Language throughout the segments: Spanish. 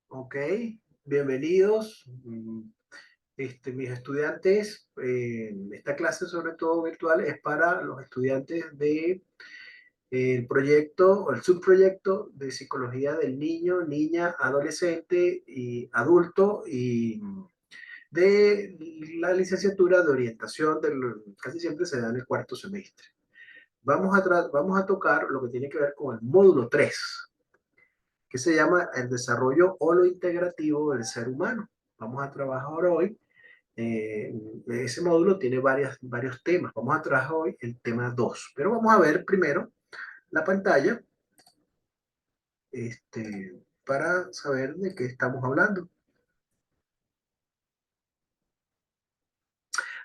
Ok, bienvenidos. Mis estudiantes, esta clase sobre todo virtual es para los estudiantes de el proyecto o el subproyecto de psicología del niño, niña, adolescente y adulto y de la licenciatura de orientación, casi siempre se da en el cuarto semestre. Vamos a tocar lo que tiene que ver con el módulo 3, que se llama el desarrollo holointegrativo del ser humano. Vamos a trabajar hoy, ese módulo tiene varios temas. Vamos a trabajar hoy el tema 2, pero vamos a ver primero la pantalla para saber de qué estamos hablando.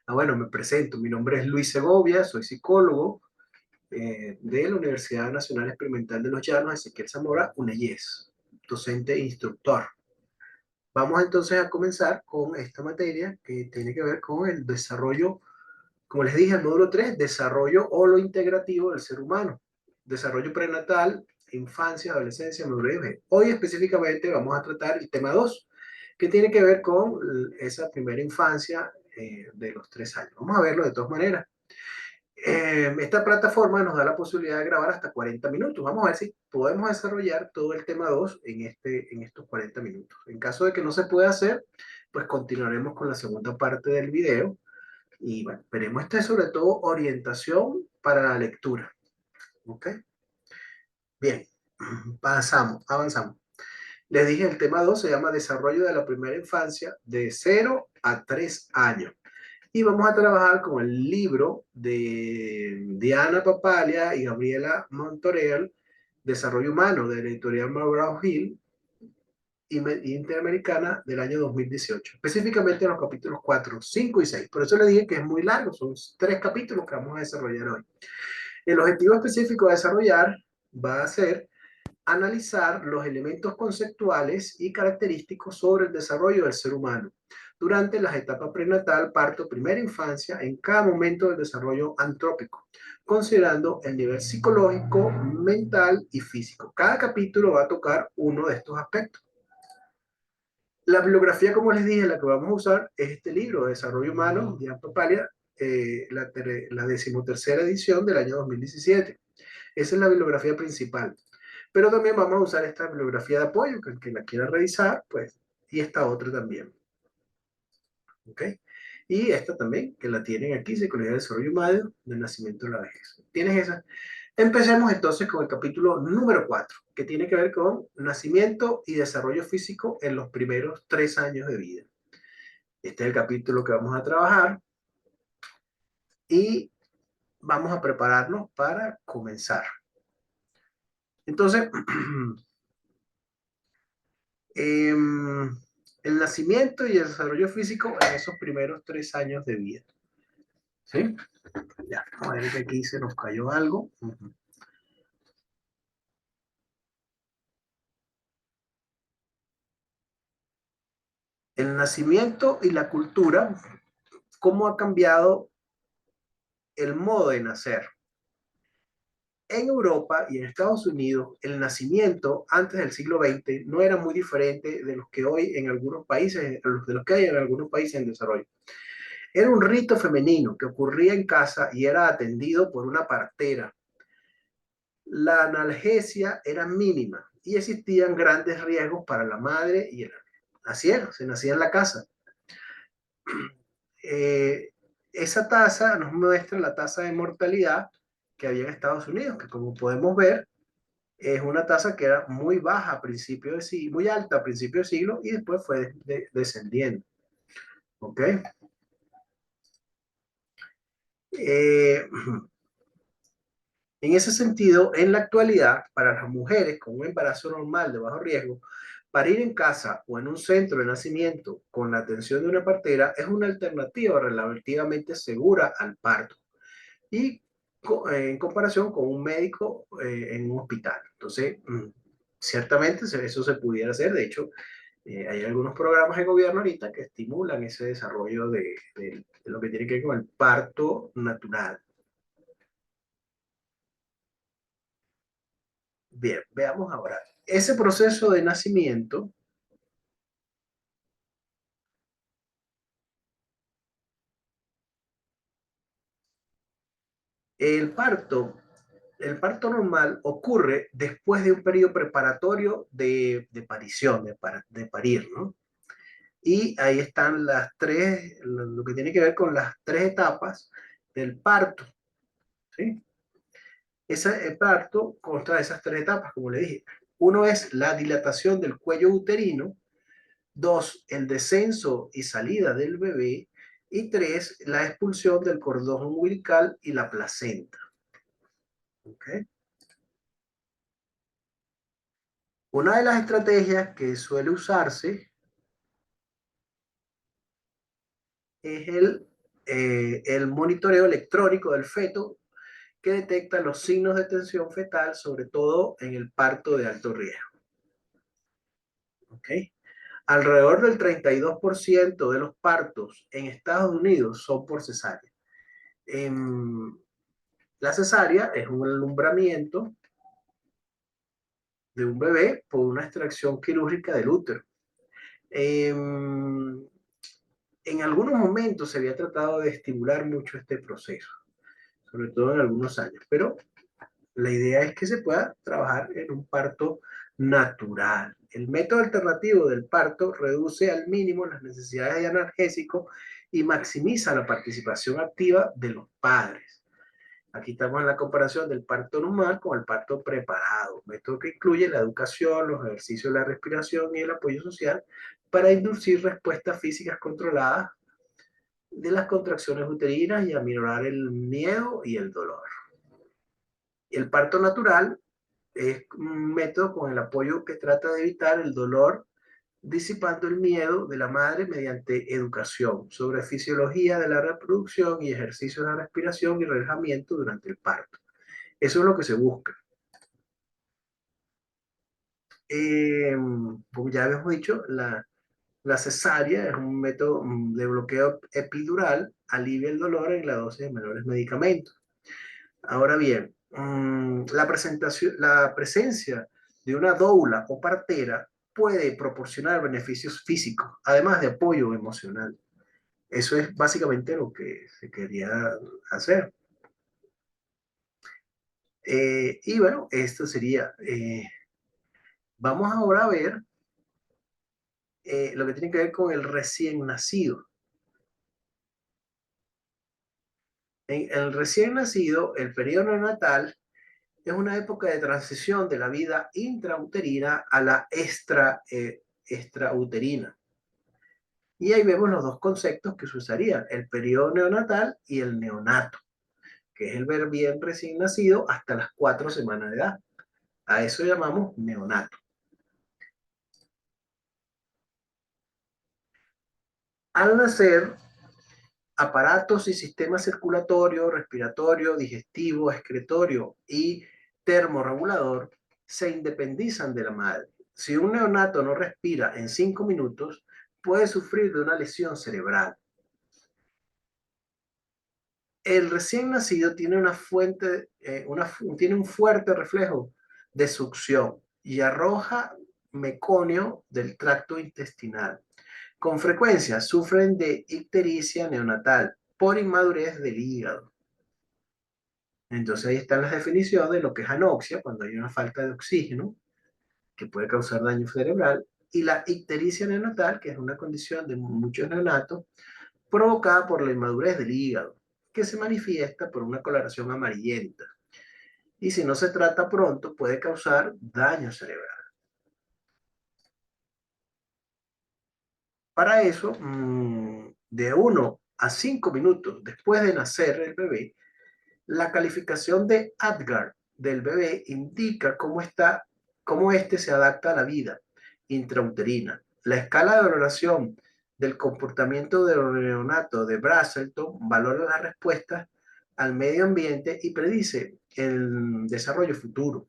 Bueno, me presento. Mi nombre es Luis Segovia, soy psicólogo de la Universidad Nacional Experimental de los Llanos, Ezequiel Zamora, UNEYES, docente e instructor. Vamos entonces a comenzar con esta materia que tiene que ver con el desarrollo, como les dije, el módulo 3, desarrollo holointegrativo del ser humano, desarrollo prenatal, infancia, adolescencia, madurez y vejez. Hoy específicamente vamos a tratar el tema 2, que tiene que ver con esa primera infancia de los 3 años. Vamos a verlo de todas maneras. Esta plataforma nos da la posibilidad de grabar hasta 40 minutos. Vamos a ver si podemos desarrollar todo el tema 2 en estos 40 minutos. En caso de que no se pueda hacer, pues continuaremos con la segunda parte del video. Y bueno, veremos sobre todo orientación para la lectura. ¿Ok? Bien, avanzamos. Les dije, el tema 2 se llama Desarrollo de la primera infancia de 0 a 3 años. Y vamos a trabajar con el libro de Diana Papalia y Gabriela Montorel, Desarrollo Humano, de la editorial McGraw-Hill Interamericana del año 2018. Específicamente en los capítulos 4, 5 y 6. Por eso le dije que es muy largo, son 3 capítulos que vamos a desarrollar hoy. El objetivo específico de desarrollar va a ser analizar los elementos conceptuales y característicos sobre el desarrollo del ser humano durante las etapas prenatal, parto, primera infancia, en cada momento del desarrollo antrópico, considerando el nivel psicológico, mental y físico. Cada capítulo va a tocar uno de estos aspectos. La bibliografía, como les dije, la que vamos a usar es este libro, Desarrollo Humano, de Papalia, la 13ª edición del año 2017. Esa es la bibliografía principal. Pero también vamos a usar esta bibliografía de apoyo, que el que la quiera revisar, pues, y esta otra también. ¿Ok? Y esta también, que la tienen aquí, Psicología del Desarrollo Humano, del Nacimiento de la Vejez. ¿Tienes esa? Empecemos entonces con el capítulo número 4, que tiene que ver con nacimiento y desarrollo físico en los primeros 3 años de vida. Este es el capítulo que vamos a trabajar y vamos a prepararnos para comenzar. Entonces, el nacimiento y el desarrollo físico en esos primeros 3 años de vida. ¿Sí? Ya, a ver que aquí se nos cayó algo. El nacimiento y la cultura, ¿cómo ha cambiado el modo de nacer? En Europa y en Estados Unidos, el nacimiento antes del siglo XX no era muy diferente de los que hoy en algunos países, de los que hay en algunos países en desarrollo. Era un rito femenino que ocurría en casa y era atendido por una partera. La analgesia era mínima y existían grandes riesgos para la madre y el así era, se nacía en la casa. Esa tasa nos muestra la tasa de mortalidad que había en Estados Unidos, que como podemos ver, es una tasa que era muy baja a principio de siglo, muy alta a principio de siglo y después fue descendiendo. ¿Ok? Eh, En ese sentido, en la actualidad, para las mujeres con un embarazo normal de bajo riesgo, parir en casa o en un centro de nacimiento con la atención de una partera es una alternativa relativamente segura al parto y en comparación con un médico en un hospital. Entonces, ciertamente eso se pudiera hacer. De hecho, hay algunos programas de gobierno ahorita que estimulan ese desarrollo de lo que tiene que ver con el parto natural. Bien, veamos ahora. Ese proceso de nacimiento El parto, el parto normal ocurre después de un periodo preparatorio de parición, de parir, ¿no? Y ahí están las tres, lo que tiene que ver con las tres etapas del parto, ¿sí? El parto consta de esas tres etapas, como le dije. Uno es la dilatación del cuello uterino, dos, el descenso y salida del bebé, y tres, la expulsión del cordón umbilical y la placenta. ¿Okay? Una de las estrategias que suele usarse es el monitoreo electrónico del feto que detecta los signos de tensión fetal, sobre todo en el parto de alto riesgo. ¿Okay? Alrededor del 32% de los partos en Estados Unidos son por cesárea. La cesárea es un alumbramiento de un bebé por una extracción quirúrgica del útero. En algunos momentos se había tratado de estimular mucho este proceso, sobre todo en algunos años, pero la idea es que se pueda trabajar en un parto natural. El método alternativo del parto reduce al mínimo las necesidades de analgésico y maximiza la participación activa de los padres. Aquí estamos en la comparación del parto normal con el parto preparado, método que incluye la educación, los ejercicios de la respiración y el apoyo social para inducir respuestas físicas controladas de las contracciones uterinas y aminorar el miedo y el dolor. El parto natural es un método con el apoyo que trata de evitar el dolor, disipando el miedo de la madre mediante educación sobre fisiología de la reproducción y ejercicios de respiración y relajamiento durante el parto. Eso es lo que se busca. Como ya habíamos dicho, la cesárea es un método de bloqueo epidural, alivia el dolor en la dosis de menores medicamentos. Ahora bien, la presencia de una doula o partera puede proporcionar beneficios físicos, además de apoyo emocional. Eso es básicamente lo que se quería hacer. Y bueno, esto sería. Vamos ahora a ver lo que tiene que ver con el recién nacido. En el recién nacido, el periodo neonatal es una época de transición de la vida intrauterina a la extrauterina. Y ahí vemos los dos conceptos que se usarían, el periodo neonatal y el neonato, que es el ver bien recién nacido hasta las 4 semanas de edad. A eso llamamos neonato. Al nacer, aparatos y sistemas circulatorio, respiratorio, digestivo, excretorio y termorregulador se independizan de la madre. Si un neonato no respira en 5 minutos, puede sufrir de una lesión cerebral. El recién nacido tiene tiene un fuerte reflejo de succión y arroja meconio del tracto intestinal. Con frecuencia sufren de ictericia neonatal por inmadurez del hígado. Entonces ahí están las definiciones de lo que es anoxia, cuando hay una falta de oxígeno, que puede causar daño cerebral, y la ictericia neonatal, que es una condición de muchos neonatos, provocada por la inmadurez del hígado, que se manifiesta por una coloración amarillenta. Y si no se trata pronto, puede causar daño cerebral. Para eso, de 1 a 5 minutos después de nacer el bebé, la calificación de Apgar del bebé indica cómo éste se adapta a la vida intrauterina. La escala de valoración del comportamiento del neonato de Brazelton valora las respuestas al medio ambiente y predice el desarrollo futuro.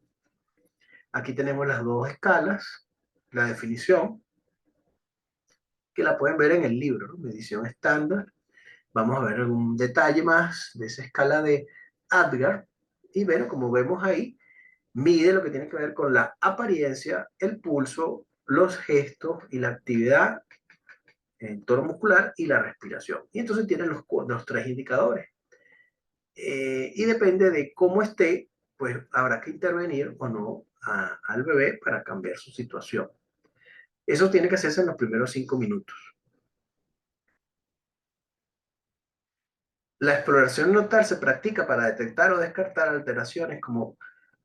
Aquí tenemos las dos escalas, la definición, que la pueden ver en el libro, ¿no? Medición estándar. Vamos a ver un detalle más de esa escala de Apgar. Y bueno, como vemos ahí, mide lo que tiene que ver con la apariencia, el pulso, los gestos y la actividad en tono muscular y la respiración. Y entonces tienen los tres indicadores. Y depende de cómo esté, pues habrá que intervenir o no al bebé para cambiar su situación. Eso tiene que hacerse en los primeros 5 minutos. La exploración notal se practica para detectar o descartar alteraciones como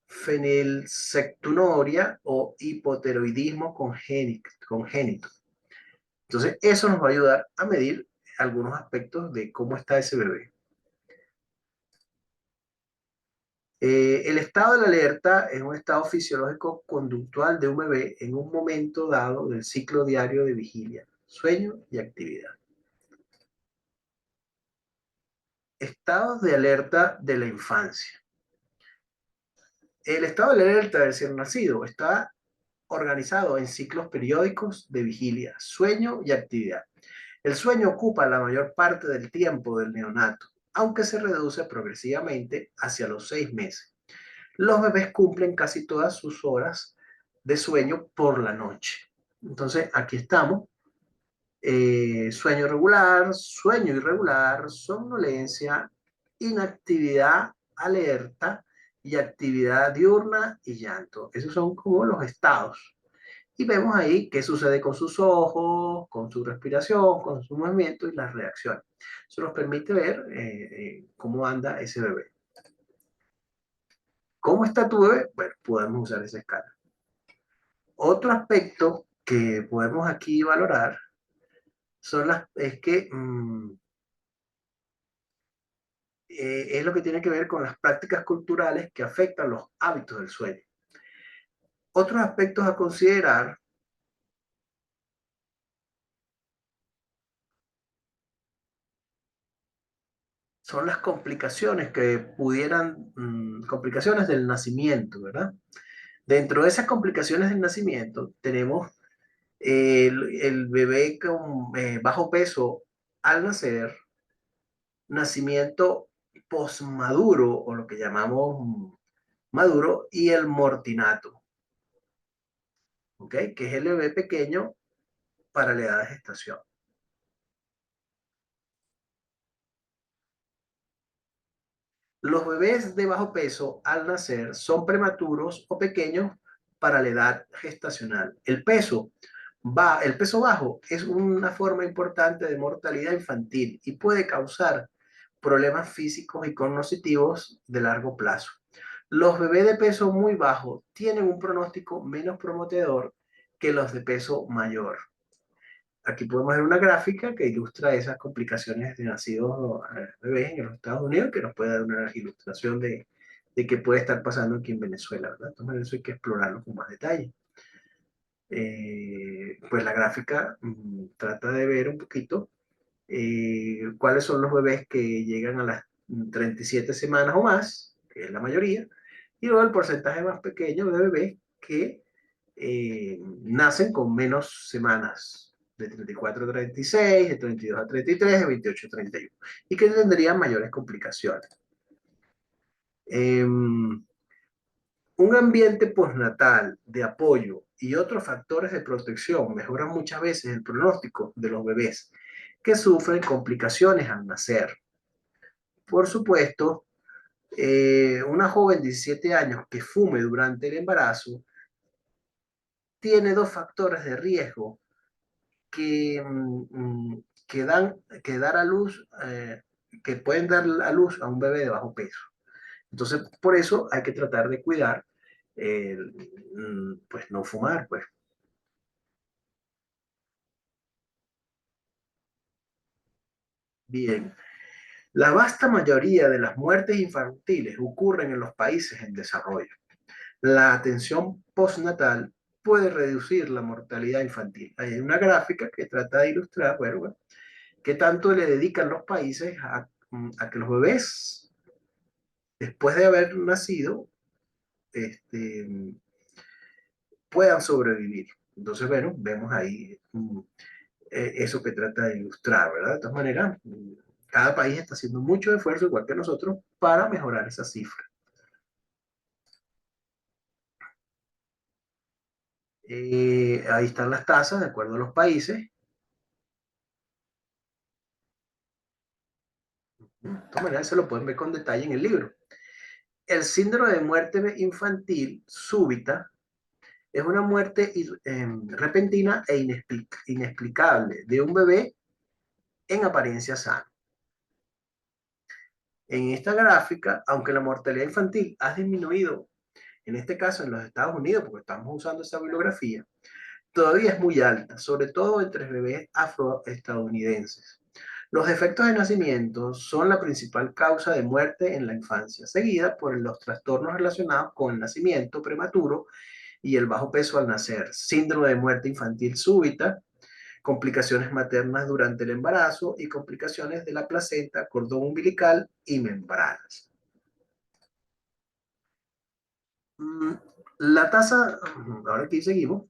fenilcetunuria o hipotiroidismo congénito. Entonces, eso nos va a ayudar a medir algunos aspectos de cómo está ese bebé. El estado de la alerta es un estado fisiológico conductual de un bebé en un momento dado del ciclo diario de vigilia, sueño y actividad. Estados de alerta de la infancia. El estado de alerta del recién nacido está organizado en ciclos periódicos de vigilia, sueño y actividad. El sueño ocupa la mayor parte del tiempo del neonato, aunque se reduce progresivamente hacia los 6 meses. Los bebés cumplen casi todas sus horas de sueño por la noche. Entonces, aquí estamos. Sueño regular, sueño irregular, somnolencia, inactividad, alerta y actividad diurna y llanto. Esos son como los estados. Y vemos ahí qué sucede con sus ojos, con su respiración, con su movimiento y las reacciones. Eso nos permite ver cómo anda ese bebé. ¿Cómo está tu bebé? Bueno, podemos usar esa escala. Otro aspecto que podemos aquí valorar es que es lo que tiene que ver con las prácticas culturales que afectan los hábitos del sueño. Otros aspectos a considerar son las complicaciones que pudieran, complicaciones del nacimiento, ¿verdad? Dentro de esas complicaciones del nacimiento tenemos el bebé con bajo peso al nacer, nacimiento posmaduro o lo que llamamos maduro y el mortinato, ¿ok? Que es el bebé pequeño para la edad de gestación. Los bebés de bajo peso al nacer son prematuros o pequeños para la edad gestacional. El peso bajo es una forma importante de mortalidad infantil y puede causar problemas físicos y cognitivos de largo plazo. Los bebés de peso muy bajo tienen un pronóstico menos prometedor que los de peso mayor. Aquí podemos ver una gráfica que ilustra esas complicaciones de nacidos bebés en los Estados Unidos, que nos puede dar una ilustración de qué puede estar pasando aquí en Venezuela, ¿verdad? Entonces eso hay que explorarlo con más detalle. Pues la gráfica trata de ver un poquito cuáles son los bebés que llegan a las 37 semanas o más, que es la mayoría, y luego el porcentaje más pequeño de bebés que nacen con menos semanas, de 34 a 36, de 32 a 33, de 28 a 31, y que tendrían mayores complicaciones. Un ambiente postnatal de apoyo y otros factores de protección mejoran muchas veces el pronóstico de los bebés que sufren complicaciones al nacer. Por supuesto, una joven de 17 años que fume durante el embarazo tiene dos factores de riesgo que, que dar a luz, que pueden dar a luz a un bebé de bajo peso. Entonces, por eso hay que tratar de cuidar, pues no fumar, pues. Bien, la vasta mayoría de las muertes infantiles ocurren en los países en desarrollo. La atención postnatal puede reducir la mortalidad infantil. Hay una gráfica que trata de ilustrar, bueno, qué tanto le dedican los países a que los bebés, después de haber nacido, este, puedan sobrevivir. Entonces, bueno, vemos ahí eso que trata de ilustrar, ¿verdad? De todas maneras, cada país está haciendo mucho esfuerzo, igual que nosotros, para mejorar esa cifra. Ahí están las tasas de acuerdo a los países. De todas maneras, se lo pueden ver con detalle en el libro. El síndrome de muerte infantil súbita es una muerte repentina e inexplicable de un bebé en apariencia sano. En esta gráfica, aunque la mortalidad infantil ha disminuido, en este caso en los Estados Unidos, porque estamos usando esa bibliografía, todavía es muy alta, sobre todo entre bebés afroestadounidenses. Los defectos de nacimiento son la principal causa de muerte en la infancia, seguida por los trastornos relacionados con el nacimiento prematuro y el bajo peso al nacer, síndrome de muerte infantil súbita, complicaciones maternas durante el embarazo y complicaciones de la placenta, cordón umbilical y membranas. La tasa, ahora aquí seguimos,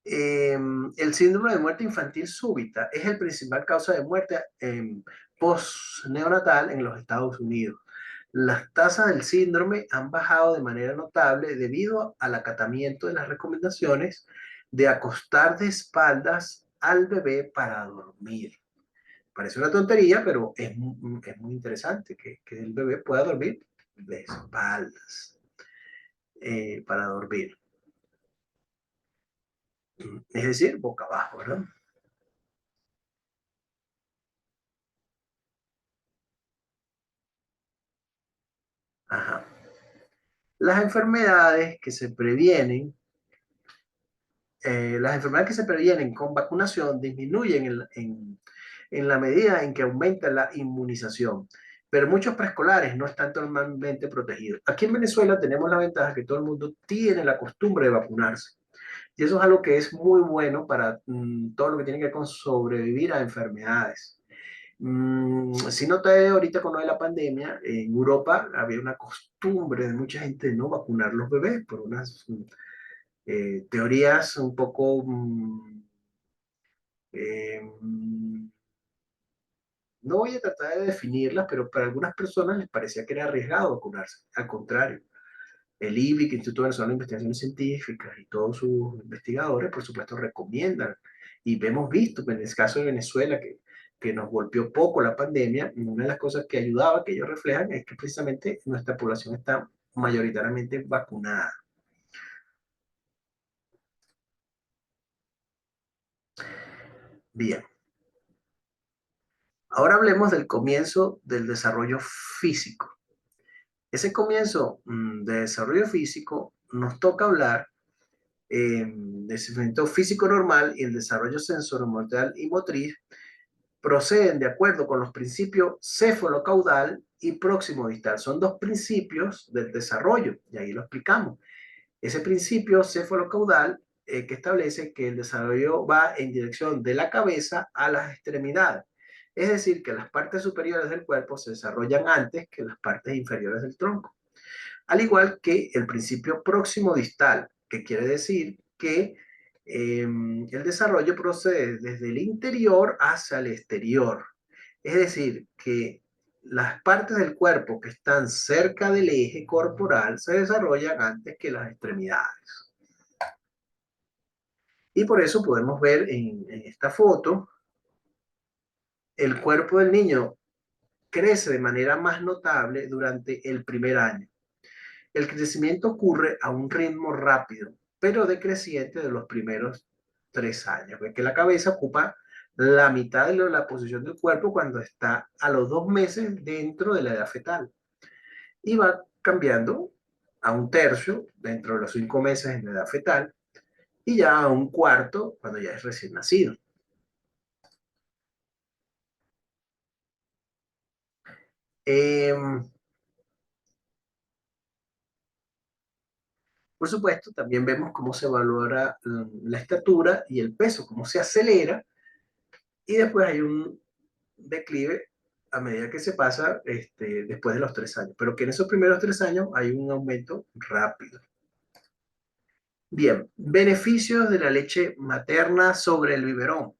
el síndrome de muerte infantil súbita es el principal causa de muerte post-neonatal en los Estados Unidos. Las tasas del síndrome han bajado de manera notable debido al acatamiento de las recomendaciones de acostar de espaldas al bebé para dormir. Parece una tontería, pero es muy interesante que el bebé pueda dormir de espaldas para dormir. Es decir, boca abajo, ¿verdad? Ajá. Las enfermedades que se previenen con vacunación disminuyen en la medida en que aumenta la inmunización, pero muchos preescolares no están totalmente protegidos. Aquí en Venezuela tenemos la ventaja que todo el mundo tiene la costumbre de vacunarse. Y eso es algo que es muy bueno para todo lo que tiene que ver con sobrevivir a enfermedades. Si noté ahorita con lo de la pandemia, en Europa había una costumbre de mucha gente de no vacunar los bebés por unas teorías un poco, no voy a tratar de definirlas, pero para algunas personas les parecía que era arriesgado vacunarse. Al contrario, el IBIC, Instituto Venezolano de Investigaciones Científicas, y todos sus investigadores, por supuesto, recomiendan. Y hemos visto en el caso de Venezuela que nos golpeó poco la pandemia, una de las cosas que ayudaba, que ellos reflejan, es que precisamente nuestra población está mayoritariamente vacunada. Bien, ahora hablemos del comienzo del desarrollo físico. Ese comienzo de desarrollo físico nos toca hablar del crecimiento físico normal y el desarrollo sensoromotor y motriz proceden de acuerdo con los principios céfalo-caudal y próximo-distal. Son dos principios del desarrollo, y ahí lo explicamos. Ese principio céfalo-caudal que establece que el desarrollo va en dirección de la cabeza a las extremidades. Es decir, que las partes superiores del cuerpo se desarrollan antes que las partes inferiores del tronco. Al igual que el principio próximo-distal, que quiere decir que el desarrollo procede desde el interior hacia el exterior. Es decir, que las partes del cuerpo que están cerca del eje corporal se desarrollan antes que las extremidades. Y por eso podemos ver en esta foto, el cuerpo del niño crece de manera más notable durante el primer año. El crecimiento ocurre a un ritmo rápido, pero decreciente de los primeros 3 años, porque la cabeza ocupa la mitad de la posición del cuerpo cuando está a los 2 meses dentro de la edad fetal y va cambiando a un tercio dentro de los 5 meses en la edad fetal y ya a un cuarto cuando ya es recién nacido. Eh, por supuesto, también vemos cómo se valora la estatura y el peso, cómo se acelera y después hay un declive a medida que se pasa después de los 3 años, pero que en esos primeros 3 años hay un aumento rápido. Bien, beneficios de la leche materna sobre el biberón.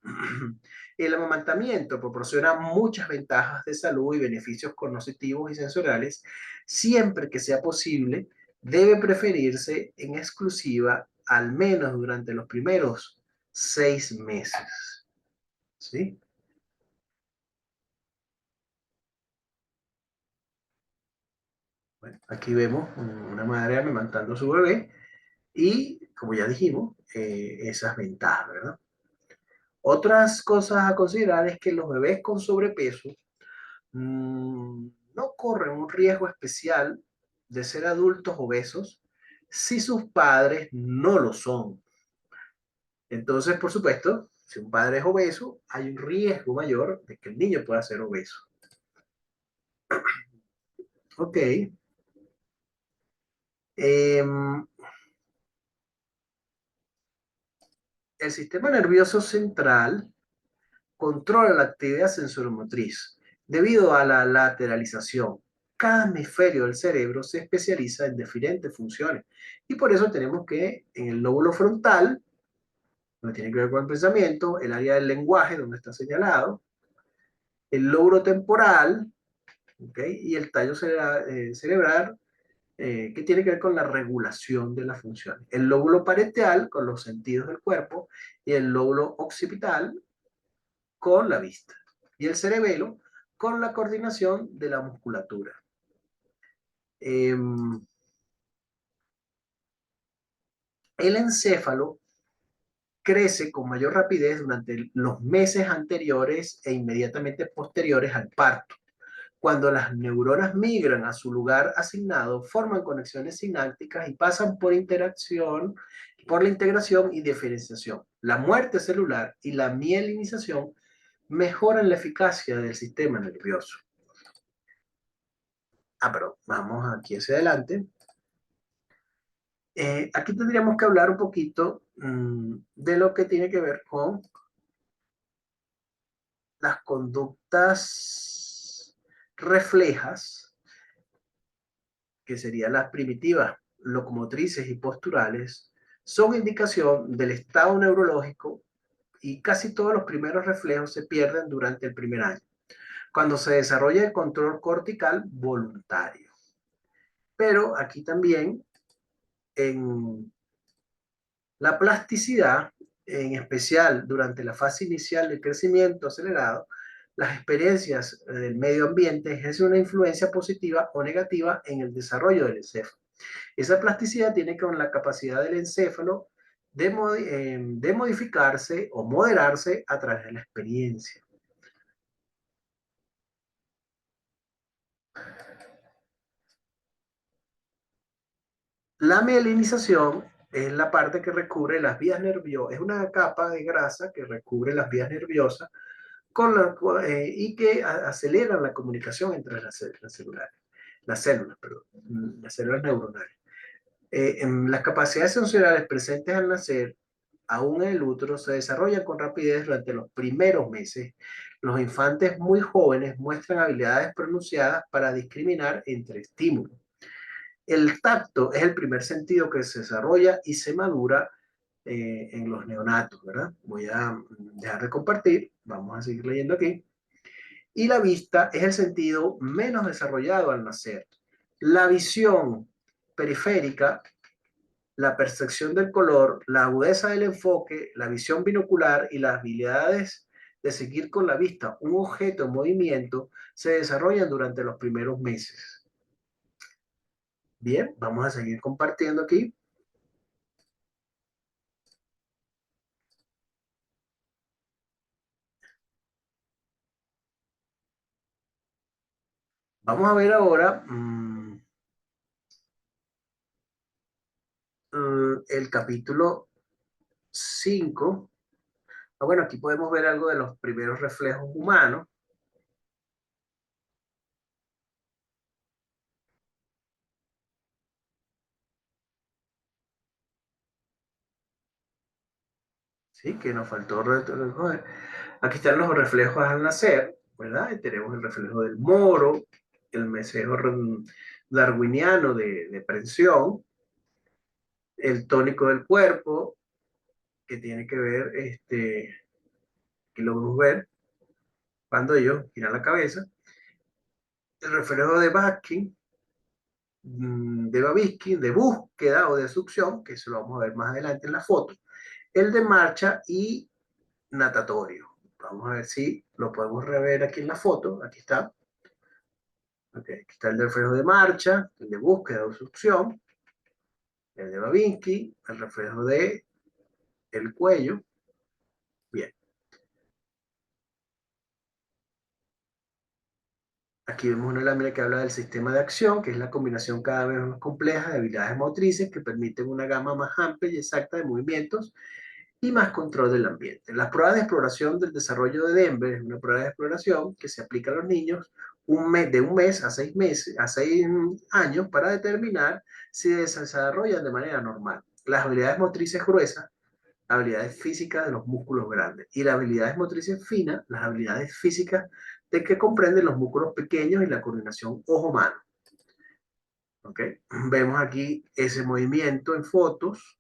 El amamantamiento proporciona muchas ventajas de salud y beneficios cognitivos y sensoriales. Siempre que sea posible, debe preferirse en exclusiva al menos durante los primeros 6 meses. ¿Sí? Bueno, aquí vemos una madre amamantando a su bebé y, como ya dijimos, esas ventajas, ¿verdad? Otras cosas a considerar es que los bebés con sobrepeso no corren un riesgo especial de ser adultos obesos si sus padres no lo son. Entonces, por supuesto, si un padre es obeso, hay un riesgo mayor de que el niño pueda ser obeso. Ok. Em, el sistema nervioso central controla la actividad sensoromotriz debido a la lateralización. Cada hemisferio del cerebro se especializa en diferentes funciones y por eso tenemos que en el lóbulo frontal, donde tiene que ver con el pensamiento, el área del lenguaje, donde está señalado, el lóbulo temporal, ¿okay? Y el tallo cerebral, que tiene que ver con la regulación de las funciones. El lóbulo parietal con los sentidos del cuerpo y el lóbulo occipital con la vista. Y el cerebelo con la coordinación de la musculatura. Eh, el encéfalo crece con mayor rapidez durante los meses anteriores e inmediatamente posteriores al parto. Cuando las neuronas migran a su lugar asignado, forman conexiones sinápticas y pasan por la integración y diferenciación. La muerte celular y la mielinización mejoran la eficacia del sistema nervioso. Pero vamos aquí hacia adelante. Aquí tendríamos que hablar un poquito de lo que tiene que ver con las conductas reflejas, que serían las primitivas locomotrices y posturales, son indicación del estado neurológico y casi todos los primeros reflejos se pierden durante el primer año, cuando se desarrolla el control cortical voluntario. Pero aquí también en la plasticidad, en especial durante la fase inicial del crecimiento acelerado, las experiencias del medio ambiente ejercen una influencia positiva o negativa en el desarrollo del encéfalo. Esa plasticidad tiene que ver con la capacidad del encéfalo de modificarse o moderarse a través de la experiencia. La mielinización es la parte que recubre las vías nerviosas, es una capa de grasa que recubre las vías nerviosas y que aceleran la comunicación entre las células, perdón, las células neuronales. En las capacidades sensoriales presentes al nacer, aún en el útero, se desarrollan con rapidez durante los primeros meses. Los infantes muy jóvenes muestran habilidades pronunciadas para discriminar entre estímulos. El tacto es el primer sentido que se desarrolla y se madura en los neonatos, ¿verdad? Voy a dejar de compartir, vamos a seguir leyendo aquí. Y la vista es el sentido menos desarrollado al nacer. La visión periférica, la percepción del color, la agudeza del enfoque, la visión binocular y las habilidades de seguir con la vista un objeto en movimiento se desarrollan durante los primeros meses. Bien, vamos a seguir compartiendo aquí. Vamos a ver ahora el capítulo 5. Bueno, aquí podemos ver algo de los primeros reflejos humanos. Sí, que nos faltó recoger. Aquí están los reflejos al nacer, ¿verdad? Y tenemos el reflejo del moro, el meseo darwiniano de prensión, el tónico del cuerpo, que tiene que ver, que lo vamos a ver cuando ellos giran la cabeza, el reflejo de Babkin, de búsqueda o de succión, que eso lo vamos a ver más adelante en la foto, el de marcha y natatorio. Vamos a ver si lo podemos rever aquí en la foto. Aquí está. Okay. Aquí está el de reflejo de marcha, el de búsqueda de obstrucción, el de Babinski, el reflejo de el cuello. Bien. Aquí vemos una lámina que habla del sistema de acción, que es la combinación cada vez más compleja de habilidades motrices que permiten una gama más amplia y exacta de movimientos y más control del ambiente. Las pruebas de exploración del desarrollo de Denver es una prueba de exploración que se aplica a los niños de un mes a 6 meses, a 6 años para determinar si se desarrollan de manera normal. Las habilidades motrices gruesas, habilidades físicas de los músculos grandes y las habilidades motrices finas, las habilidades físicas de que comprenden los músculos pequeños y la coordinación ojo-mano. ¿Okay? Vemos aquí ese movimiento en fotos,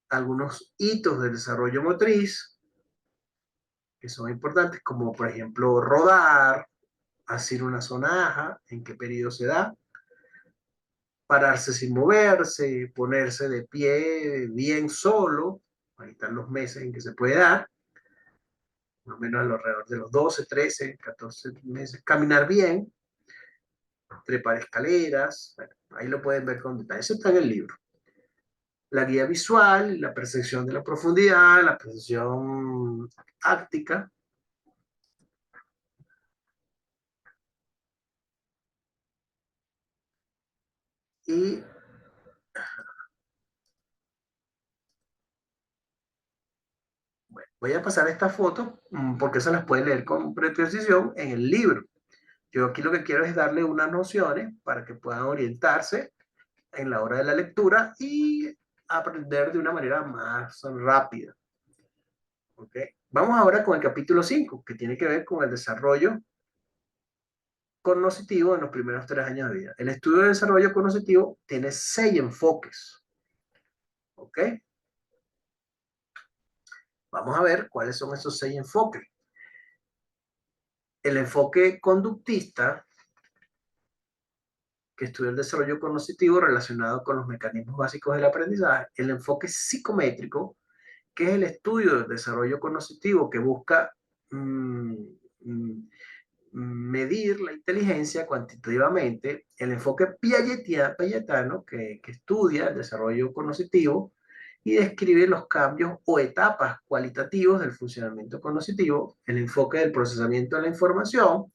algunos hitos del desarrollo motriz que son importantes, como por ejemplo rodar, hacer una sonaja, en qué periodo se da, pararse sin moverse, ponerse de pie bien solo, ahí están los meses en que se puede dar, más o menos alrededor de los 12, 13, 14 meses, caminar bien, trepar escaleras, bueno, ahí lo pueden ver con detalle, eso está en el libro. La guía visual, la percepción de la profundidad, la percepción áctica, y bueno, voy a pasar esta foto porque se las puede leer con precisión en el libro. Yo aquí lo que quiero es darle unas nociones para que puedan orientarse en la hora de la lectura y aprender de una manera más rápida. ¿Okay? Vamos ahora con el capítulo 5, que tiene que ver con el desarrollo cognitivo en los primeros 3 años de vida. El estudio de desarrollo cognitivo tiene 6 enfoques. ¿Ok? Vamos a ver cuáles son esos 6 enfoques. El enfoque conductista, que estudia el desarrollo cognitivo relacionado con los mecanismos básicos del aprendizaje. El enfoque psicométrico, que es el estudio del desarrollo cognitivo que busca medir la inteligencia cuantitativamente. El enfoque piagetiano, que estudia el desarrollo cognitivo y describe los cambios o etapas cualitativos del funcionamiento cognitivo. El enfoque del procesamiento de la información,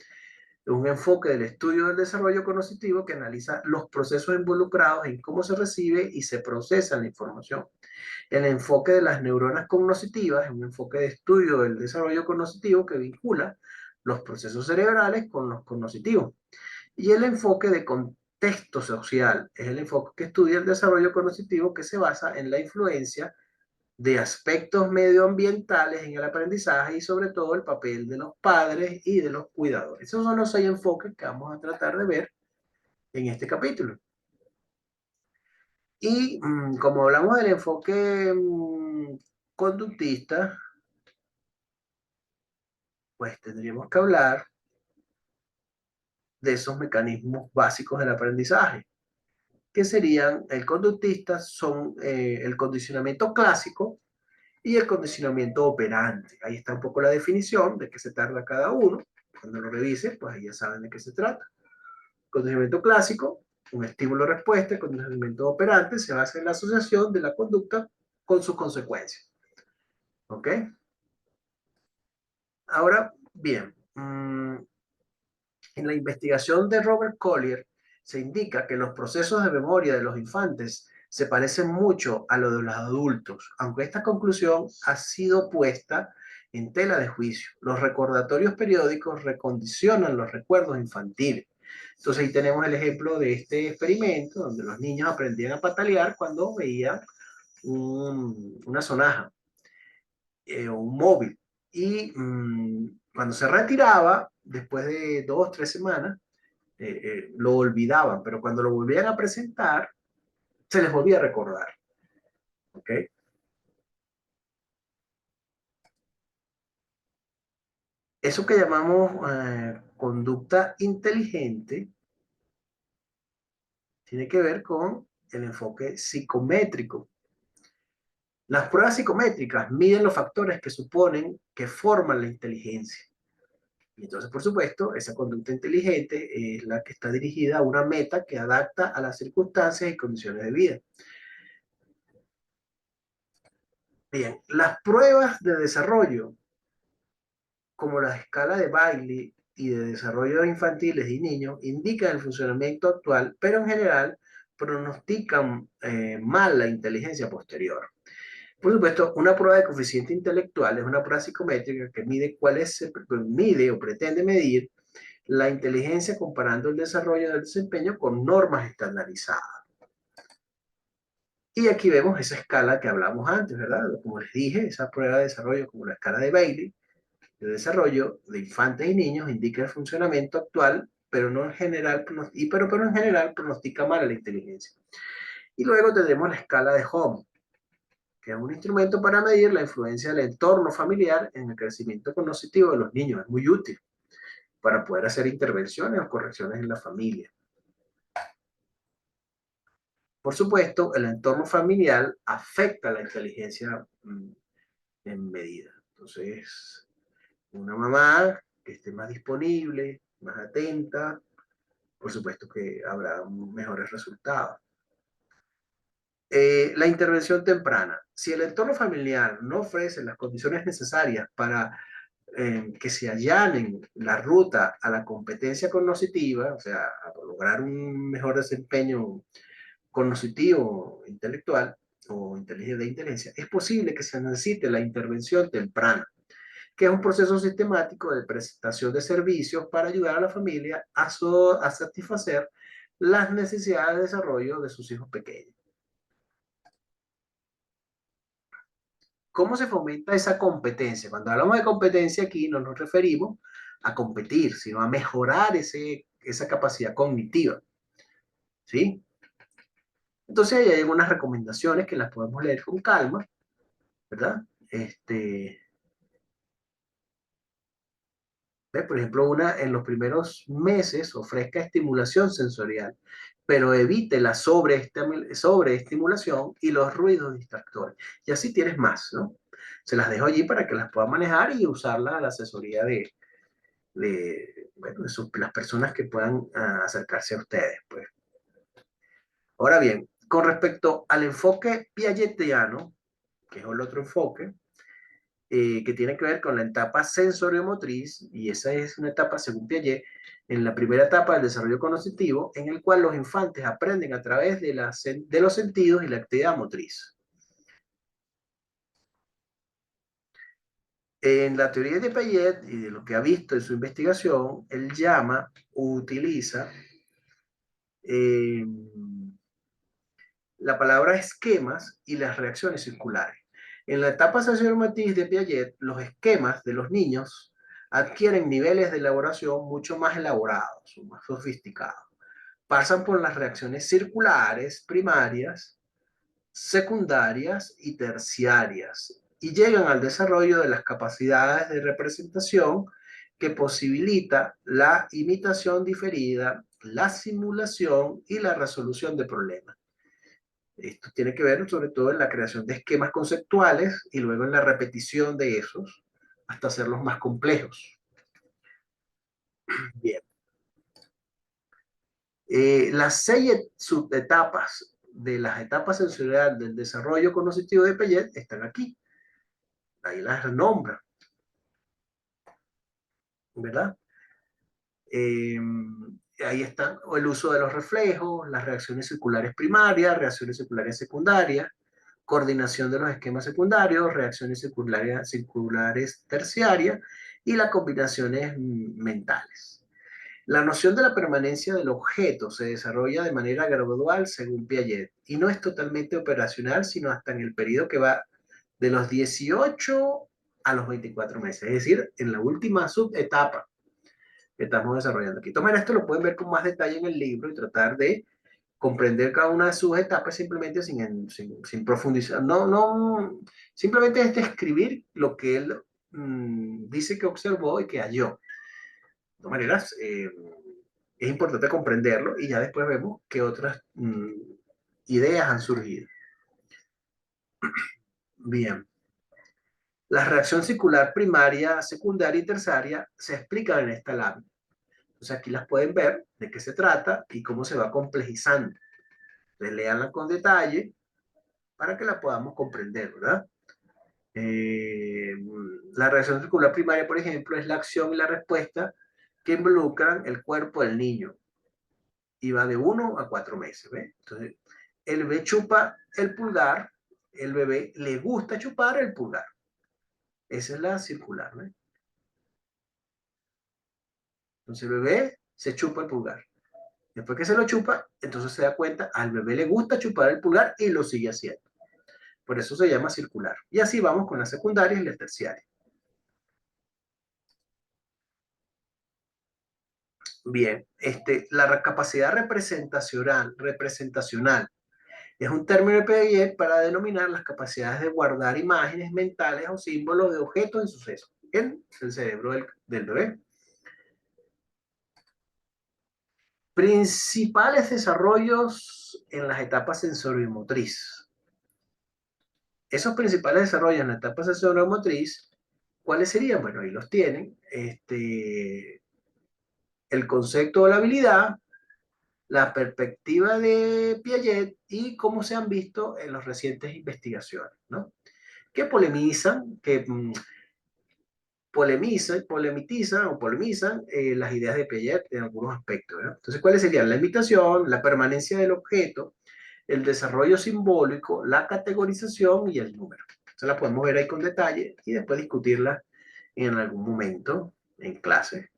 un enfoque del estudio del desarrollo cognitivo que analiza los procesos involucrados en cómo se recibe y se procesa la información. El enfoque de las neuronas cognitivas es un enfoque de estudio del desarrollo cognitivo que vincula los procesos cerebrales con los cognitivos. Y el enfoque de contexto social es el enfoque que estudia el desarrollo cognitivo que se basa en la influencia de aspectos medioambientales en el aprendizaje y sobre todo el papel de los padres y de los cuidadores. Esos son los 6 enfoques que vamos a tratar de ver en este capítulo. Y como hablamos del enfoque conductista, pues tendríamos que hablar de esos mecanismos básicos del aprendizaje, que serían el conductista, son el condicionamiento clásico y el condicionamiento operante. Ahí está un poco la definición de qué se tarda cada uno. Cuando lo revisen, pues ahí ya saben de qué se trata. Condicionamiento clásico, un estímulo-respuesta. El condicionamiento operante se basa en la asociación de la conducta con sus consecuencias. ¿Ok? Ahora, bien, en la investigación de Robert Collier se indica que los procesos de memoria de los infantes se parecen mucho a los de los adultos, aunque esta conclusión ha sido puesta en tela de juicio. Los recordatorios periódicos recondicionan los recuerdos infantiles. Entonces ahí tenemos el ejemplo de este experimento donde los niños aprendían a patalear cuando veían una sonaja, un móvil. Y cuando se retiraba, después de 2 o 3 semanas, lo olvidaban, pero cuando lo volvían a presentar, se les volvía a recordar. ¿Ok? Eso que llamamos conducta inteligente tiene que ver con el enfoque psicométrico. Las pruebas psicométricas miden los factores que suponen que forman la inteligencia. Y entonces, por supuesto, esa conducta inteligente es la que está dirigida a una meta que adapta a las circunstancias y condiciones de vida. Bien, las pruebas de desarrollo, como la escala de Bailey y de desarrollo de infantiles y niños, indican el funcionamiento actual, pero en general pronostican mal la inteligencia posterior. Por supuesto, una prueba de coeficiente intelectual es una prueba psicométrica que mide mide o pretende medir la inteligencia comparando el desarrollo del desempeño con normas estandarizadas. Y aquí vemos esa escala que hablamos antes, ¿verdad? Como les dije, esa prueba de desarrollo como la escala de Bailey, de desarrollo de infantes y niños, indica el funcionamiento actual, pero no en general, pero en general pronostica mal a la inteligencia. Y luego tenemos la escala de Home, que es un instrumento para medir la influencia del entorno familiar en el crecimiento cognitivo de los niños. Es muy útil para poder hacer intervenciones o correcciones en la familia. Por supuesto, el entorno familiar afecta la inteligencia en medida. Entonces, una mamá que esté más disponible, más atenta, por supuesto que habrá mejores resultados. La intervención temprana. Si el entorno familiar no ofrece las condiciones necesarias para que se allanen la ruta a la competencia cognitiva, o sea, a lograr un mejor desempeño cognitivo, intelectual o de inteligencia, es posible que se necesite la intervención temprana, que es un proceso sistemático de prestación de servicios para ayudar a la familia a satisfacer las necesidades de desarrollo de sus hijos pequeños. ¿Cómo se fomenta esa competencia? Cuando hablamos de competencia aquí no nos referimos a competir, sino a mejorar esa capacidad cognitiva. ¿Sí? Entonces ahí hay algunas recomendaciones que las podemos leer con calma, ¿verdad? Por ejemplo, una en los primeros meses ofrezca estimulación sensorial, pero evite la sobreestimulación y los ruidos distractores. Y así tienes más, ¿no? Se las dejo allí para que las puedan manejar y usarlas a la asesoría bueno, las personas que puedan acercarse a ustedes. Pues. Ahora bien, con respecto al enfoque piagetiano, que es el otro enfoque, que tiene que ver con la etapa sensoriomotriz, y esa es una etapa, según Piaget, en la primera etapa del desarrollo cognitivo, en el cual los infantes aprenden a través de los sentidos y la actividad motriz. En la teoría de Piaget y de lo que ha visto en su investigación, él utiliza eh, la palabra esquemas y las reacciones circulares. En la etapa sensoriomotriz de Piaget, los esquemas de los niños adquieren niveles de elaboración mucho más elaborados, más sofisticados. Pasan por las reacciones circulares primarias, secundarias y terciarias y llegan al desarrollo de las capacidades de representación que posibilita la imitación diferida, la simulación y la resolución de problemas. Esto tiene que ver sobre todo en la creación de esquemas conceptuales y luego en la repetición de esos hasta hacerlos más complejos. Bien. Las 6 subetapas de las etapas sensoriales del desarrollo cognitivo de Piaget están aquí. Ahí las nombra, ¿verdad? Eh, ahí están el uso de los reflejos, las reacciones circulares primarias, reacciones circulares secundarias, coordinación de los esquemas secundarios, reacciones circulares terciarias y las combinaciones mentales. La noción de la permanencia del objeto se desarrolla de manera gradual según Piaget y no es totalmente operacional, sino hasta en el periodo que va de los 18 a los 24 meses, es decir, en la última subetapa que estamos desarrollando aquí. Tomar esto lo pueden ver con más detalle en el libro y tratar de comprender cada una de sus etapas simplemente sin profundizar. Simplemente es describir lo que él dice que observó y que halló. De todas maneras, es importante comprenderlo y ya después vemos qué otras ideas han surgido. Bien. La reacción circular primaria, secundaria y terciaria se explican en esta lámina. Entonces aquí las pueden ver de qué se trata y cómo se va complejizando. Entonces léanla con detalle para que la podamos comprender, ¿verdad? La reacción circular primaria, por ejemplo, es la acción y la respuesta que involucran el cuerpo del niño y va de 1 a 4 meses. ¿Ve? Entonces, el bebé chupa el pulgar, el bebé le gusta chupar el pulgar. Esa es la circular. ¿Ve? Entonces, el bebé se chupa el pulgar. Después que se lo chupa, entonces se da cuenta, al bebé le gusta chupar el pulgar y lo sigue haciendo. Por eso se llama circular. Y así vamos con la secundaria y la terciaria. Bien, la capacidad representacional es un término de Piaget para denominar las capacidades de guardar imágenes mentales o símbolos de objetos y sucesos en el cerebro del bebé. Principales desarrollos en las etapas sensoriomotriz. Esos principales desarrollos en la etapa sensoriomotriz, ¿cuáles serían? Bueno, ahí los tienen. El concepto de la habilidad, la perspectiva de Piaget y cómo se han visto en las recientes investigaciones, ¿no? Que polemizan las ideas de Piaget en algunos aspectos, ¿no? Entonces, ¿cuáles serían? La imitación, la permanencia del objeto, el desarrollo simbólico, la categorización y el número. Entonces, la podemos ver ahí con detalle y después discutirla en algún momento en clase.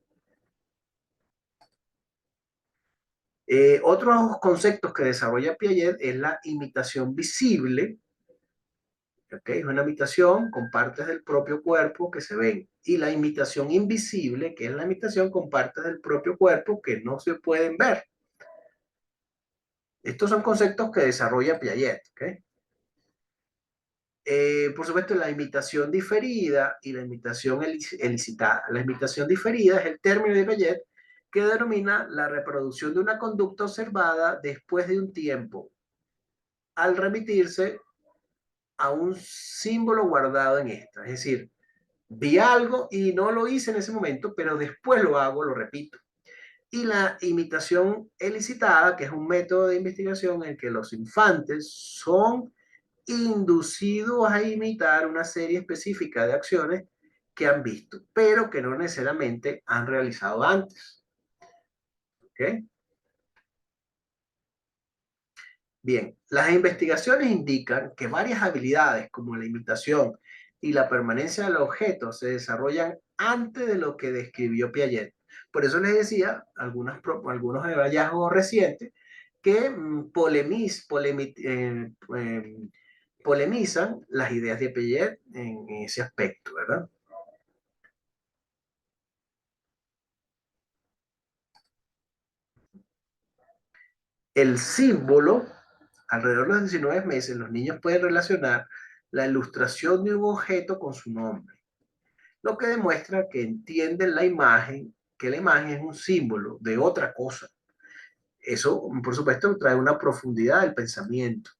Otros conceptos que desarrolla Piaget es la imitación visible, ¿okay? Es una imitación con partes del propio cuerpo que se ven, y la imitación invisible, que es la imitación con partes del propio cuerpo que no se pueden ver. Estos son conceptos que desarrolla Piaget, ¿okay? Por supuesto, la imitación diferida y la imitación elicitada. La imitación diferida es el término de Piaget que denomina la reproducción de una conducta observada después de un tiempo, al remitirse a un símbolo guardado en esta. Es decir, vi algo y no lo hice en ese momento, pero después lo hago, lo repito. Y la imitación elicitada, que es un método de investigación en que los infantes son inducidos a imitar una serie específica de acciones que han visto, pero que no necesariamente han realizado antes. ¿Okay? Bien, las investigaciones indican que varias habilidades como la imitación y la permanencia del objeto se desarrollan antes de lo que describió Piaget. Por eso les decía algunos hallazgos recientes que polemizan las ideas de Piaget en ese aspecto, ¿verdad? El símbolo, alrededor de los 19 meses, los niños pueden relacionar la ilustración de un objeto con su nombre, lo que demuestra que entienden la imagen, que la imagen es un símbolo de otra cosa. Eso, por supuesto, trae una profundidad del pensamiento.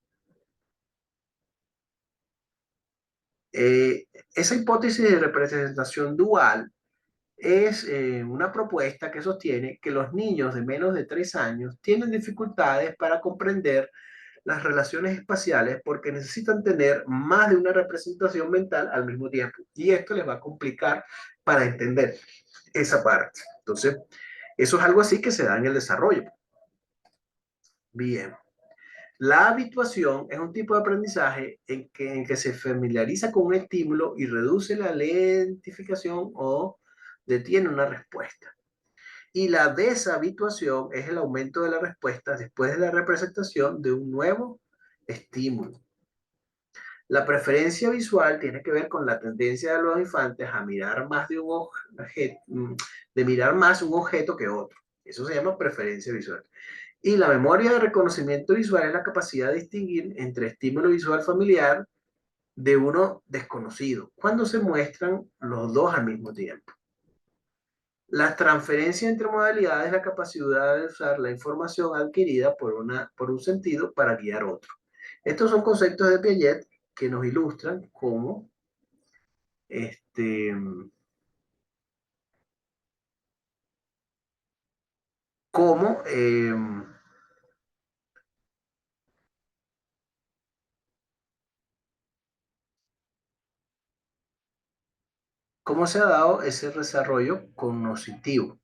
Esa hipótesis de representación dual es una propuesta que sostiene que los niños de menos de 3 años tienen dificultades para comprender las relaciones espaciales porque necesitan tener más de una representación mental al mismo tiempo. Y esto les va a complicar para entender esa parte. Entonces, eso es algo así que se da en el desarrollo. Bien. La habituación es un tipo de aprendizaje en que se familiariza con un estímulo y reduce la lentificación o detiene una respuesta. Y la deshabituación es el aumento de la respuesta después de la representación de un nuevo estímulo. La preferencia visual tiene que ver con la tendencia de los infantes a mirar más de mirar más un objeto que otro. Eso se llama preferencia visual. Y la memoria de reconocimiento visual es la capacidad de distinguir entre estímulo visual familiar de uno desconocido, cuando se muestran los dos al mismo tiempo. La transferencia entre modalidades es la capacidad de usar la información adquirida por un sentido para guiar otro. Estos son conceptos de Piaget que nos ilustran cómo este, cómo, cómo se ha dado ese desarrollo cognitivo,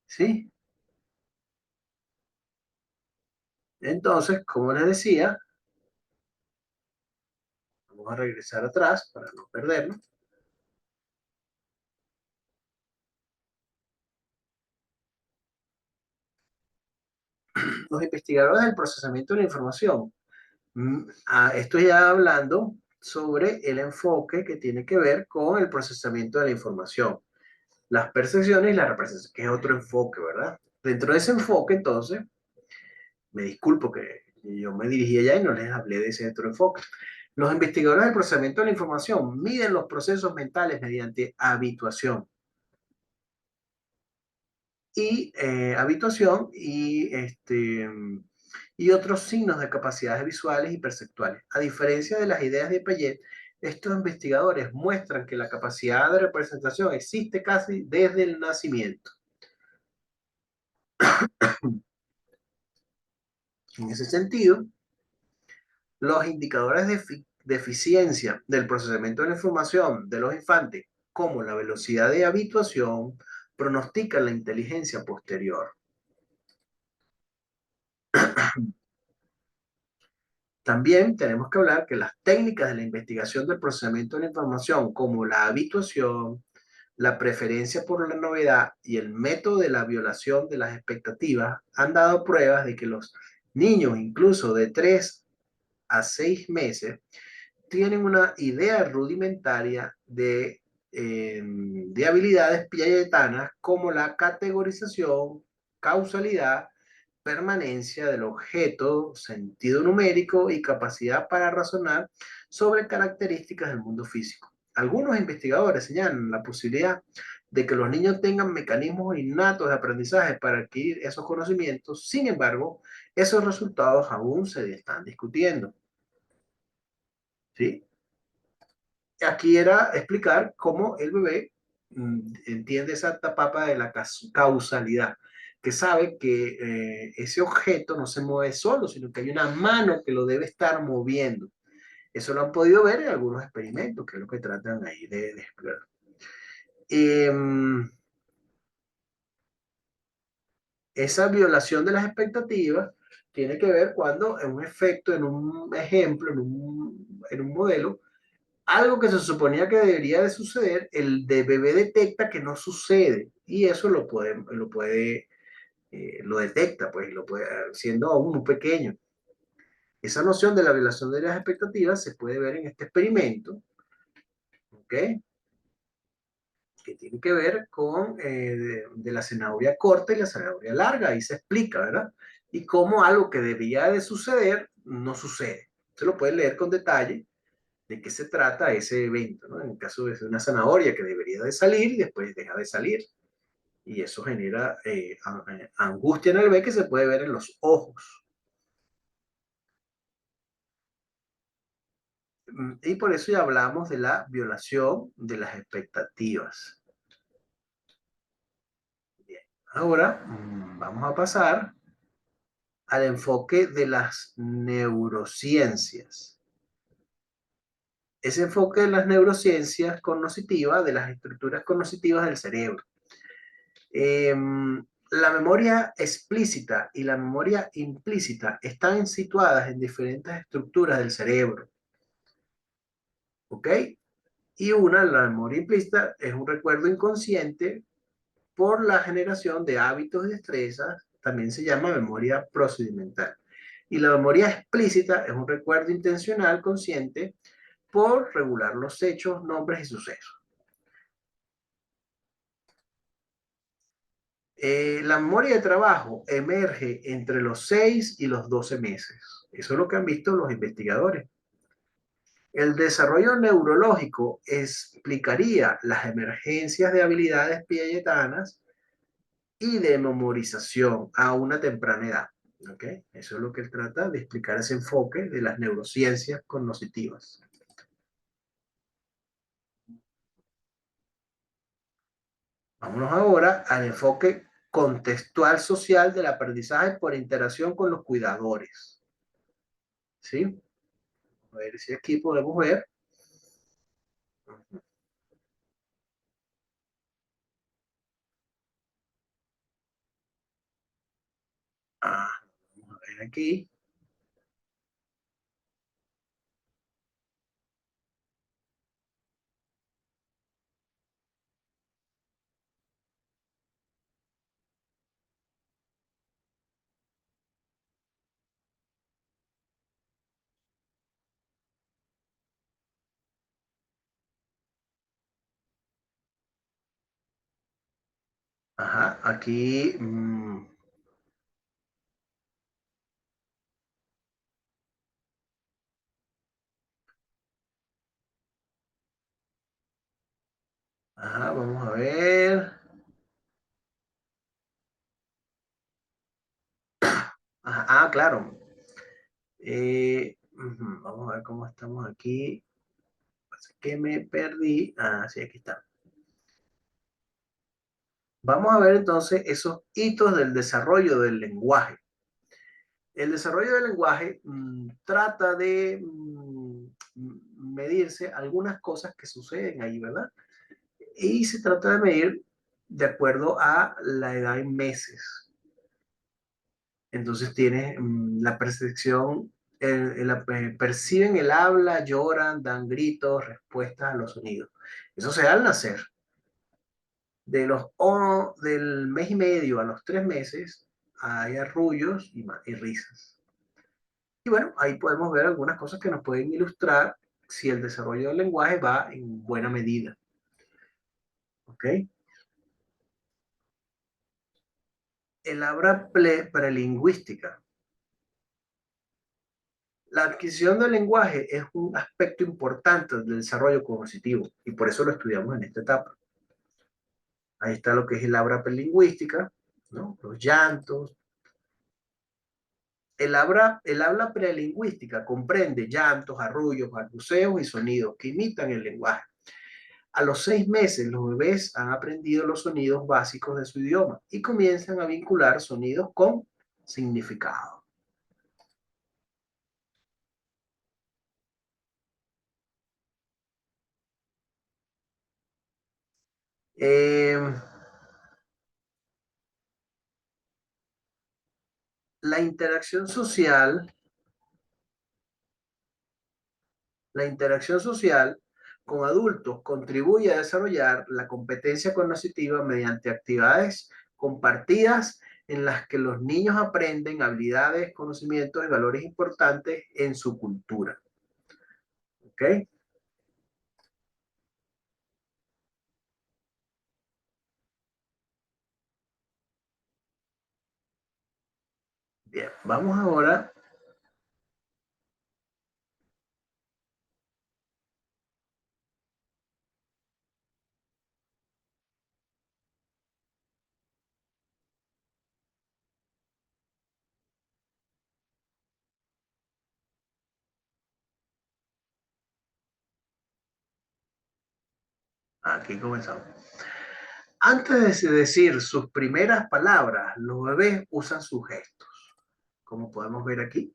¿sí? Entonces, como les decía, vamos a regresar atrás para no perdernos. Los investigadores del procesamiento de la información. Estoy ya hablando sobre el enfoque que tiene que ver con el procesamiento de la información, las percepciones y la representación, que es otro enfoque, ¿verdad? Dentro de ese enfoque, entonces, me disculpo que yo me dirigí allá y no les hablé de ese otro enfoque. Los investigadores del procesamiento de la información miden los procesos mentales mediante habituación y otros signos de capacidades visuales y perceptuales. A diferencia de las ideas de Piaget, estos investigadores muestran que la capacidad de representación existe casi desde el nacimiento. En ese sentido, los indicadores de eficiencia del procesamiento de la información de los infantes, como la velocidad de habituación, pronostican la inteligencia posterior. También tenemos que hablar que las técnicas de la investigación del procesamiento de la información, como la habituación, la preferencia por la novedad y el método de la violación de las expectativas, han dado pruebas de que los niños, incluso de 3 a 6 meses, tienen una idea rudimentaria de habilidades piagetanas como la categorización, causalidad, permanencia del objeto, sentido numérico y capacidad para razonar sobre características del mundo físico. Algunos investigadores señalan la posibilidad de que los niños tengan mecanismos innatos de aprendizaje para adquirir esos conocimientos. Sin embargo, esos resultados aún se están discutiendo. ¿Sí? Aquí era explicar cómo el bebé entiende esa papa de la causalidad, que sabe que ese objeto no se mueve solo, sino que hay una mano que lo debe estar moviendo. Eso lo han podido ver en algunos experimentos, que es lo que tratan ahí de explorar. Esa violación de las expectativas tiene que ver cuando en un efecto, en un ejemplo, en un modelo, algo que se suponía que debería de suceder, el de bebé detecta que no sucede y eso lo detecta, pues, siendo aún muy pequeño. Esa noción de la violación de las expectativas se puede ver en este experimento, ¿ok? Que tiene que ver con de la zanahoria corta y la zanahoria larga, ahí se explica, ¿verdad? Y cómo algo que debía de suceder no sucede. Se lo pueden leer con detalle de qué se trata ese evento, ¿no? En el caso de una zanahoria que debería de salir y después deja de salir. Y eso genera angustia en el bebé que se puede ver en los ojos. Y por eso ya hablamos de la violación de las expectativas. Bien. Ahora vamos a pasar al enfoque de las neurociencias. Ese enfoque de las neurociencias cognitivas, de las estructuras cognitivas del cerebro. La memoria explícita y la memoria implícita están situadas en diferentes estructuras del cerebro. ¿Ok? Y la memoria implícita, es un recuerdo inconsciente por la generación de hábitos y destrezas, también se llama memoria procedimental. Y la memoria explícita es un recuerdo intencional consciente por regular los hechos, nombres y sucesos. La memoria de trabajo emerge entre los 6 y los 12 meses. Eso es lo que han visto los investigadores. El desarrollo neurológico explicaría las emergencias de habilidades piagetanas y de memorización a una temprana edad. ¿Okay? Eso es lo que él trata de explicar, ese enfoque de las neurociencias cognitivas. Vámonos ahora al enfoque contextual social del aprendizaje por interacción con los cuidadores. ¿Sí? A ver si aquí podemos ver. Ah, vamos a ver aquí. Ajá, aquí. Ajá, vamos a ver. Ajá, claro. Vamos a ver cómo estamos aquí. Pasa que me perdí. Ah, sí, aquí está. Vamos a ver entonces esos hitos del desarrollo del lenguaje. El desarrollo del lenguaje trata de medirse algunas cosas que suceden ahí, ¿verdad? Y se trata de medir de acuerdo a la edad en meses. Entonces tienes la percepción, perciben el habla, lloran, dan gritos, respuestas a los sonidos. Eso se da al nacer. Del mes y medio a los 3 meses hay arrullos y risas. Y bueno, ahí podemos ver algunas cosas que nos pueden ilustrar si el desarrollo del lenguaje va en buena medida. ¿Ok? El habla prelingüística. La adquisición del lenguaje es un aspecto importante del desarrollo cognitivo y por eso lo estudiamos en esta etapa. Ahí está lo que es el habla prelingüística, ¿no? Los llantos. El habla prelingüística comprende llantos, arrullos, balbuceos y sonidos que imitan el lenguaje. A los 6 meses, los bebés han aprendido los sonidos básicos de su idioma y comienzan a vincular sonidos con significado. Eh, la interacción social La interacción social con adultos contribuye a desarrollar la competencia cognitiva mediante actividades compartidas en las que los niños aprenden habilidades, conocimientos y valores importantes en su cultura. ¿Ok? Bien, vamos ahora. Aquí comenzamos. Antes de decir sus primeras palabras, los bebés usan sus gestos, como podemos ver aquí.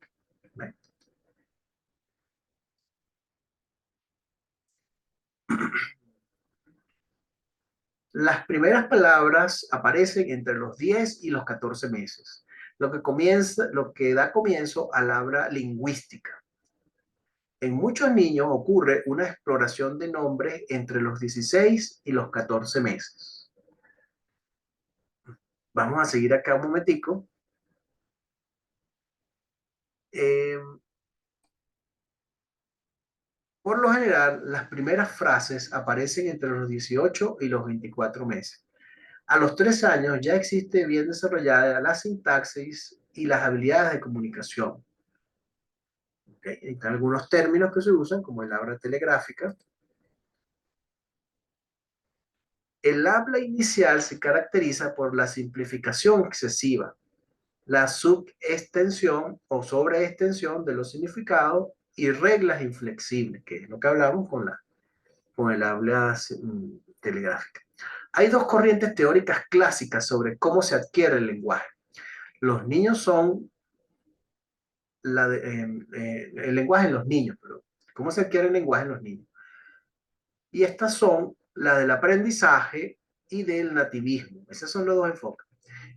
¿Ven? Las primeras palabras aparecen entre los 10 y los 14 meses, lo que da comienzo al habla lingüística. En muchos niños ocurre una exploración de nombres entre los 16 y los 14 meses. Vamos a seguir acá un momentico. Eh, por lo general, las primeras frases aparecen entre los 18 y los 24 meses. A los 3 años ya existe bien desarrollada la sintaxis y las habilidades de comunicación. ¿Okay? Hay algunos términos que se usan, como el habla telegráfica. El habla inicial se caracteriza por la simplificación excesiva, la subextensión o sobreextensión de los significados y reglas inflexibles, que es lo que hablamos con el habla telegráfica. Hay dos corrientes teóricas clásicas sobre cómo se adquiere el lenguaje. Los niños son el lenguaje en los niños, pero cómo se adquiere el lenguaje en los niños. Y estas son la del aprendizaje y del nativismo. Esos son los dos enfoques.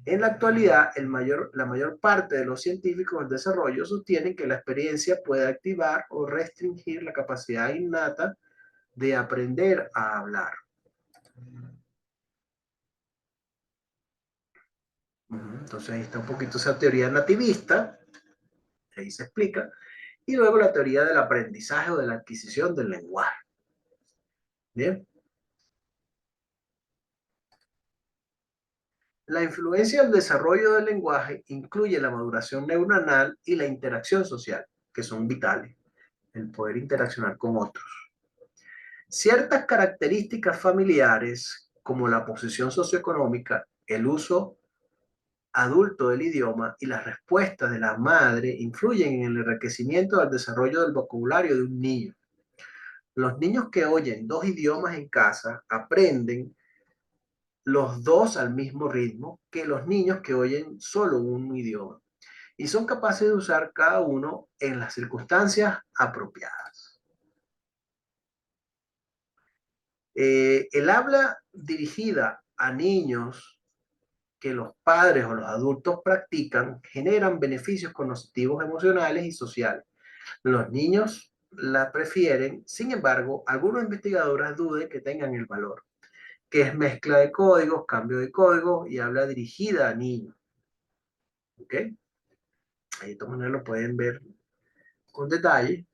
En la actualidad, la mayor parte de los científicos del desarrollo sostienen que la experiencia puede activar o restringir la capacidad innata de aprender a hablar. Entonces ahí está un poquito esa teoría nativista, ahí se explica, y luego la teoría del aprendizaje o de la adquisición del lenguaje. Bien. La influencia del desarrollo del lenguaje incluye la maduración neuronal y la interacción social, que son vitales, el poder interaccionar con otros. Ciertas características familiares, como la posición socioeconómica, el uso adulto del idioma y las respuestas de la madre, influyen en el enriquecimiento del desarrollo del vocabulario de un niño. Los niños que oyen dos idiomas en casa aprenden los dos al mismo ritmo que los niños que oyen solo un idioma y son capaces de usar cada uno en las circunstancias apropiadas. El habla dirigida a niños que los padres o los adultos practican generan beneficios cognitivos, emocionales y sociales. Los niños la prefieren, sin embargo, algunos investigadores duden que tengan el valor, que es mezcla de códigos, cambio de códigos y habla dirigida a niños. ¿Ok? Ahí de todas maneras lo pueden ver con detalle.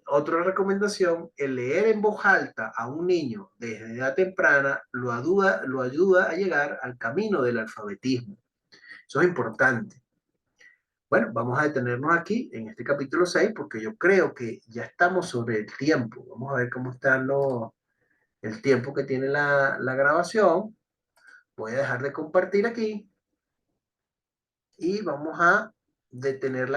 Otra recomendación, el leer en voz alta a un niño desde edad temprana lo ayuda a llegar al camino del alfabetismo. Eso es importante. Bueno, vamos a detenernos aquí en este capítulo 6 porque yo creo que ya estamos sobre el tiempo. Vamos a ver cómo está el tiempo que tiene la grabación. Voy a dejar de compartir aquí y vamos a detener la